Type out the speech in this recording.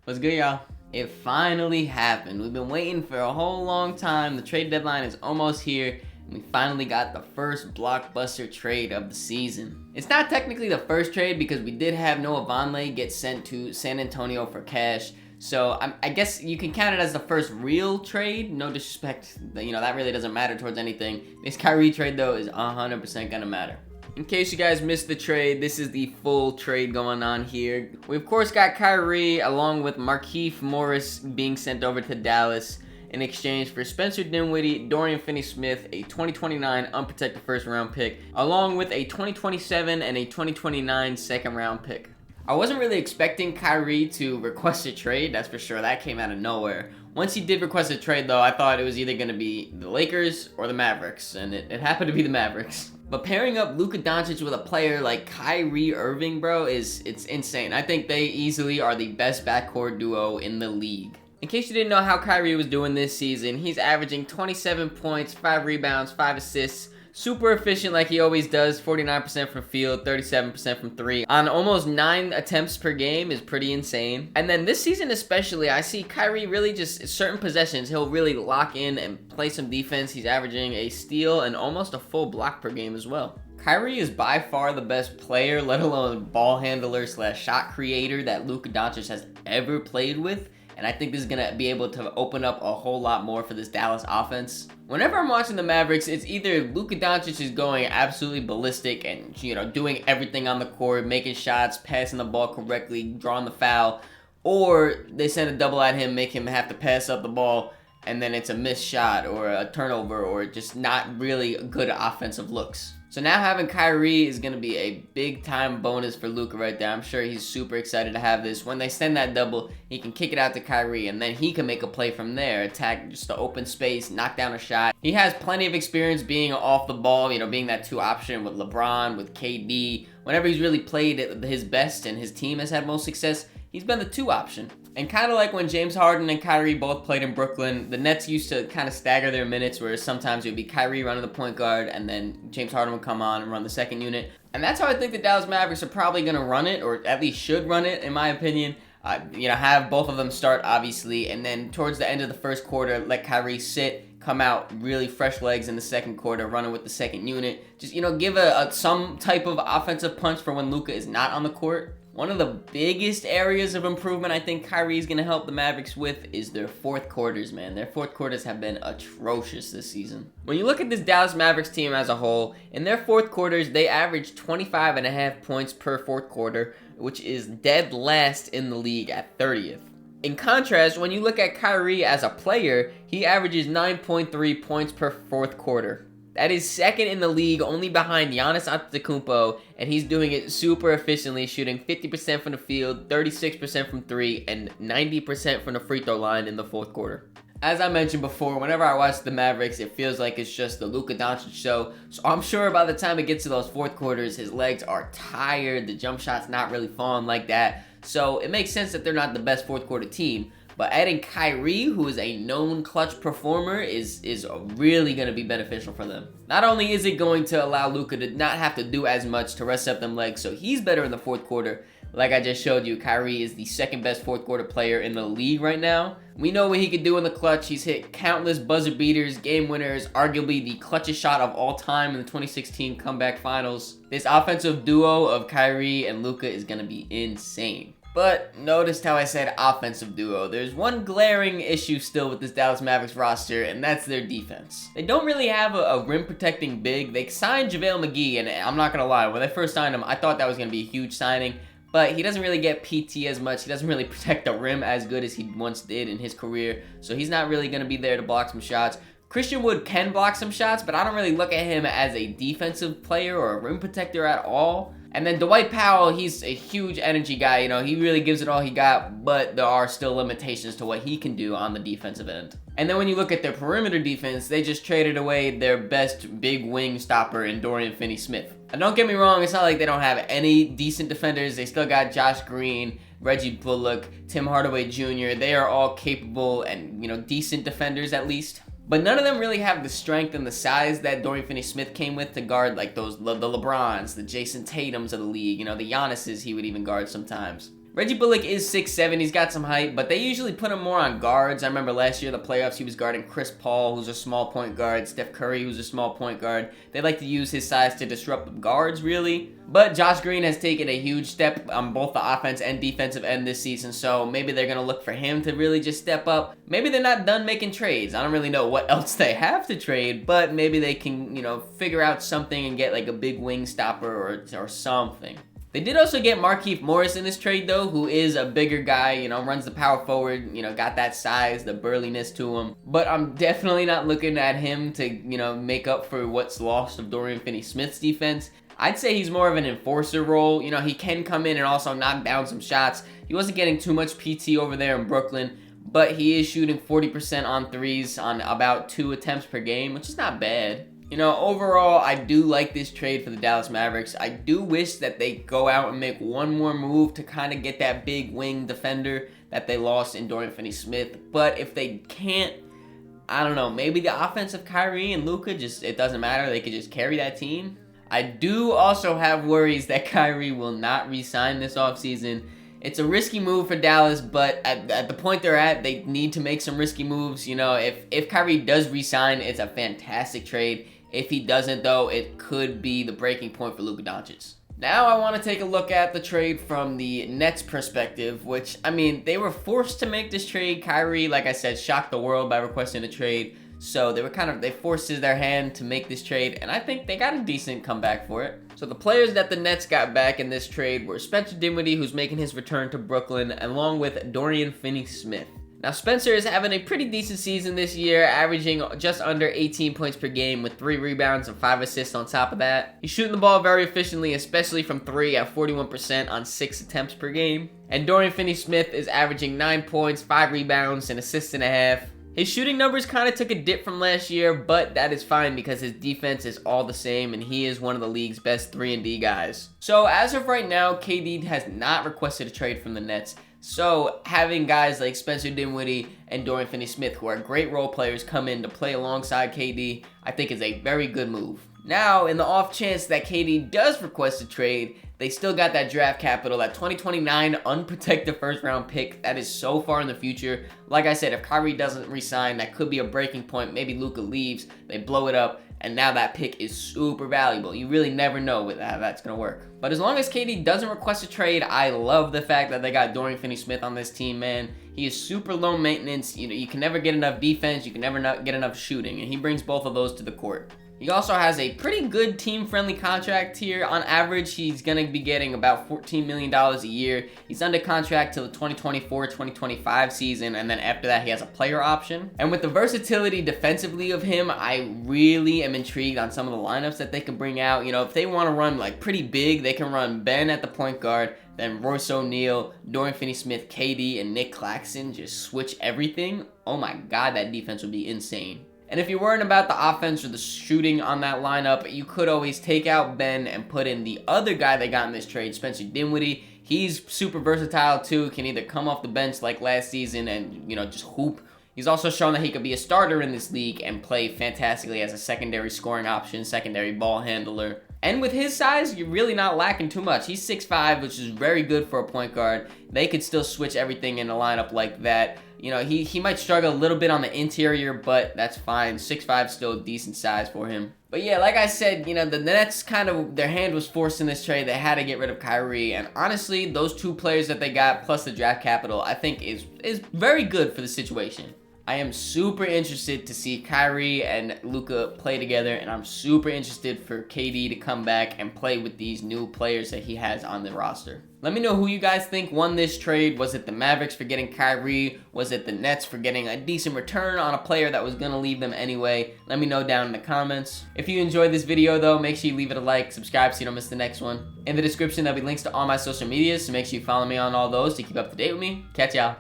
What's good, y'all? It finally happened. We've been waiting for a whole long time. The trade deadline is almost here, and we finally got the first blockbuster trade of the season. It's not technically the first trade because we did have Noah Vonleh get sent to San Antonio for cash. So I guess you can count it as the first real trade. No disrespect, that really doesn't matter towards anything. This Kyrie trade, though, is 100% gonna matter. In case you guys missed the trade, this is the full trade going on here. We of course got Kyrie along with Markieff Morris being sent over to Dallas in exchange for Spencer Dinwiddie, Dorian Finney-Smith, a 2029 unprotected first round pick, along with a 2027 and a 2029 second round pick. I wasn't really expecting Kyrie to request a trade, that's for sure. That came out of nowhere. Once he did request a trade, though, I thought it was either going to be the Lakers or the Mavericks, and it happened to be the Mavericks. But pairing up Luka Doncic with a player like Kyrie Irving, bro, it's insane. I think they easily are the best backcourt duo in the league. In case you didn't know how Kyrie was doing this season, he's averaging 27 points, 5 rebounds, 5 assists. Super efficient like he always does, 49% from field, 37% from 3. On almost 9 attempts per game is pretty insane. And then this season especially, I see Kyrie really just certain possessions, he'll really lock in and play some defense. He's averaging a steal and almost a full block per game as well. Kyrie is by far the best player, let alone ball handler / shot creator that Luka Doncic has ever played with. And I think this is going to be able to open up a whole lot more for this Dallas offense. Whenever I'm watching the Mavericks, it's either Luka Doncic is going absolutely ballistic and, doing everything on the court, making shots, passing the ball correctly, drawing the foul, or they send a double at him, make him have to pass up the ball, and then it's a missed shot or a turnover or just not really good offensive looks. So now having Kyrie is going to be a big time bonus for Luka right there. I'm sure he's super excited to have this. When they send that double, he can kick it out to Kyrie and then he can make a play from there. Attack just the open space, knock down a shot. He has plenty of experience being off the ball, being that 2 option with LeBron, with KD. Whenever he's really played at his best and his team has had most success, he's been the 2 option. And kind of like when James Harden and Kyrie both played in Brooklyn, the Nets used to kind of stagger their minutes where sometimes it would be Kyrie running the point guard and then James Harden would come on and run the second unit. And that's how I think the Dallas Mavericks are probably going to run it, or at least should run it in my opinion. Have both of them start obviously, and then towards the end of the first quarter, let Kyrie sit, come out really fresh legs in the second quarter, running with the second unit. Just, give some type of offensive punch for when Luka is not on the court. One of the biggest areas of improvement I think Kyrie is going to help the Mavericks with is their fourth quarters, man. Their fourth quarters have been atrocious this season. When you look at this Dallas Mavericks team as a whole, in their fourth quarters, they average 25.5 points per fourth quarter, which is dead last in the league at 30th. In contrast, when you look at Kyrie as a player, he averages 9.3 points per fourth quarter. That is second in the league, only behind Giannis Antetokounmpo, and he's doing it super efficiently, shooting 50% from the field, 36% from 3, and 90% from the free throw line in the fourth quarter. As I mentioned before, whenever I watch the Mavericks, it feels like it's just the Luka Doncic show. So I'm sure by the time it gets to those fourth quarters, his legs are tired, the jump shot's not really falling like that. So it makes sense that they're not the best fourth quarter team. But adding Kyrie, who is a known clutch performer, is really going to be beneficial for them. Not only is it going to allow Luka to not have to do as much to rest up them legs, so he's better in the fourth quarter. Like I just showed you, Kyrie is the second best fourth quarter player in the league right now. We know what he could do in the clutch. He's hit countless buzzer beaters, game winners, arguably the clutchest shot of all time in the 2016 comeback finals. This offensive duo of Kyrie and Luka is going to be insane. But noticed how I said offensive duo. There's one glaring issue still with this Dallas Mavericks roster, and that's their defense. They don't really have a rim protecting big. They signed JaVale McGee, and I'm not going to lie, when they first signed him, I thought that was going to be a huge signing. But he doesn't really get PT as much. He doesn't really protect the rim as good as he once did in his career. So he's not really going to be there to block some shots. Christian Wood can block some shots, but I don't really look at him as a defensive player or a rim protector at all. And then Dwight Powell, he's a huge energy guy, he really gives it all he got, but there are still limitations to what he can do on the defensive end. And then when you look at their perimeter defense, they just traded away their best big wing stopper in Dorian Finney-Smith. And don't get me wrong, it's not like they don't have any decent defenders. They still got Josh Green, Reggie Bullock, Tim Hardaway Jr. They are all capable and, decent defenders at least. But none of them really have the strength and the size that Dorian Finney-Smith came with to guard like the LeBrons, the Jason Tatums of the league, the Giannis's he would even guard sometimes. Reggie Bullock is 6'7", he's got some height, but they usually put him more on guards. I remember last year in the playoffs, he was guarding Chris Paul, who's a small point guard, Steph Curry, who's a small point guard. They like to use his size to disrupt the guards, really. But Josh Green has taken a huge step on both the offense and defensive end this season, so maybe they're going to look for him to really just step up. Maybe they're not done making trades. I don't really know what else they have to trade, but maybe they can, figure out something and get like a big wing stopper or something. They did also get Markieff Morris in this trade, though, who is a bigger guy, runs the power forward, got that size, the burliness to him. But I'm definitely not looking at him to, make up for what's lost of Dorian Finney-Smith's defense. I'd say he's more of an enforcer role. He can come in and also knock down some shots. He wasn't getting too much PT over there in Brooklyn, but he is shooting 40% on threes on about 2 attempts per game, which is not bad. Overall, I do like this trade for the Dallas Mavericks. I do wish that they go out and make one more move to kind of get that big wing defender that they lost in Dorian Finney-Smith. But if they can't, I don't know, maybe the offense of Kyrie and Luka, it doesn't matter. They could just carry that team. I do also have worries that Kyrie will not re-sign this offseason. It's a risky move for Dallas, but at the point they're at, they need to make some risky moves. If Kyrie does re-sign, it's a fantastic trade. If he doesn't, though, it could be the breaking point for Luka Doncic. Now I want to take a look at the trade from the Nets perspective, which, they were forced to make this trade. Kyrie, like I said, shocked the world by requesting a trade. So they forced their hand to make this trade, and I think they got a decent comeback for it. So the players that the Nets got back in this trade were Spencer Dinwiddie, who's making his return to Brooklyn, along with Dorian Finney-Smith. Now Spencer is having a pretty decent season this year, averaging just under 18 points per game with 3 rebounds and 5 assists on top of that. He's shooting the ball very efficiently, especially from 3 at 41% on 6 attempts per game. And Dorian Finney-Smith is averaging 9 points, 5 rebounds, and assists and a half. His shooting numbers kind of took a dip from last year, but that is fine because his defense is all the same and he is one of the league's best 3-and-D guys. So as of right now, KD has not requested a trade from the Nets. So having guys like Spencer Dinwiddie and Dorian Finney-Smith, who are great role players, come in to play alongside KD, I think is a very good move. Now, in the off chance that KD does request a trade, they still got that draft capital, that 2029 unprotected first round pick. That is so far in the future. Like I said, if Kyrie doesn't resign, that could be a breaking point. Maybe Luka leaves, they blow it up, and now that pick is super valuable. You really never know how that's going to work. But as long as KD doesn't request a trade, I love the fact that they got Dorian Finney-Smith on this team, man. He is super low maintenance. You can never get enough defense. You can never get enough shooting, and he brings both of those to the court. He also has a pretty good team-friendly contract here. On average, he's going to be getting about $14 million a year. He's under contract till the 2024-2025 season, and then after that, he has a player option. And with the versatility defensively of him, I really am intrigued on some of the lineups that they can bring out. If they want to run like pretty big, they can run Ben at the point guard, then Royce O'Neal, Dorian Finney-Smith, KD, and Nick Claxton. Just switch everything. Oh my God, that defense would be insane. And if you're worried about the offense or the shooting on that lineup, you could always take out Ben and put in the other guy they got in this trade, Spencer Dinwiddie. He's super versatile too, can either come off the bench like last season and, just hoop. He's also shown that he could be a starter in this league and play fantastically as a secondary scoring option, secondary ball handler. And with his size, you're really not lacking too much. He's 6'5", which is very good for a point guard. They could still switch everything in a lineup like that. He might struggle a little bit on the interior, but that's fine. 6'5", still a decent size for him. But yeah, like I said, the Nets their hand was forced in this trade. They had to get rid of Kyrie. And honestly, those 2 players that they got, plus the draft capital, I think is very good for the situation. I am super interested to see Kyrie and Luka play together, and I'm super interested for KD to come back and play with these new players that he has on the roster. Let me know who you guys think won this trade. Was it the Mavericks for getting Kyrie? Was it the Nets for getting a decent return on a player that was going to leave them anyway? Let me know down in the comments. If you enjoyed this video though, make sure you leave it a like, subscribe so you don't miss the next one. In the description, there'll be links to all my social medias, so make sure you follow me on all those to keep up to date with me. Catch y'all.